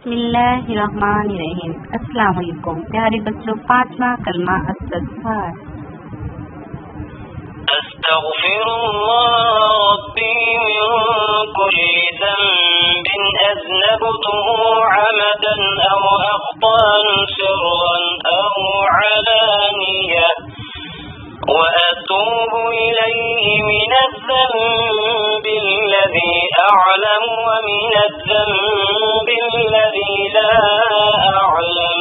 بسم اللہ الرحمن الرحیم۔ السلام علیکم پیارے بچوں، 5واں کلمہ استغفار۔ استغفر اللہ ربی من کل ذنب اذنبته عمدا او اخطأ سرا او علانیہ وأتوب إليه من الذنب الذي أعلم ومن الذنب الذي لا أعلم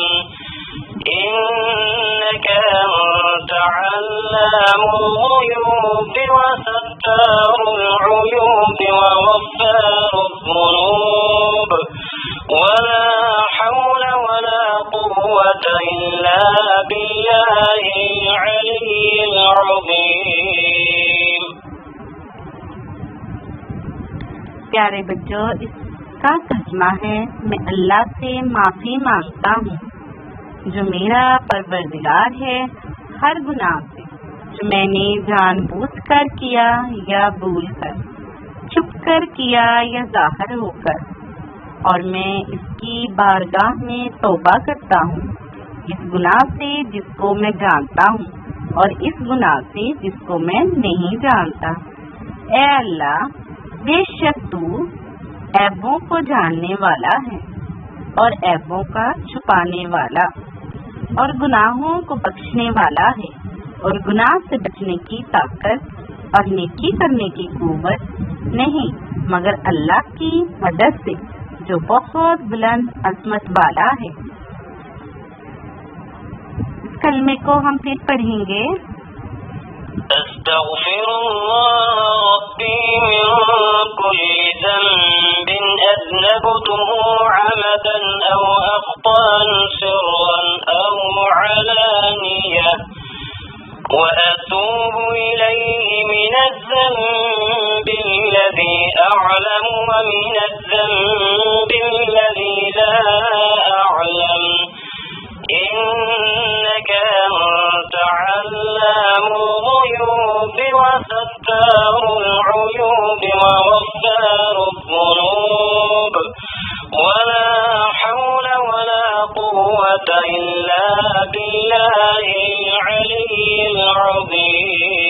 إنك أنت علام الغيوب وستار العيوب وغفار الذنوب ولا حول ولا قوة إلا بالله العلي العظيم۔ پیارے بچوں، اس کا ترجمہ ہے میں اللہ سے معافی مانگتا ہوں جو میرا پروردگار ہے ہر گناہ سے جو میں نے جان بوجھ کر کیا یا بھول کر، چھپ کر کیا یا ظاہر ہو کر، اور میں اس کی بارگاہ میں توبہ کرتا ہوں اس گناہ سے جس کو میں جانتا ہوں اور اس گناہ سے جس کو میں نہیں جانتا۔ اے اللہ، بے شک تو عیبوں کو جاننے والا ہے اور عیبوں کا چھپانے والا اور گناہوں کو بخشنے والا ہے، اور گناہ سے بچنے کی طاقت اور نیکی کرنے کی قوت نہیں مگر اللہ کی مدد سے جو بہت بلند عظمت والا ہے۔ اس کلمے کو ہم پھر پڑھیں گے۔ استغفر اللہ ربی من کل ذنب اذنبته عمدا او اخطأ سرا او علانیہ وأتوب إليه من الذنب الذي أعلم ومن الذنب الذي لا أعلم إنك أنت علام الغيوب وستار العيوب وغفار الذنوب ولا حول ولا قوة إلا بالله العلي العظيم۔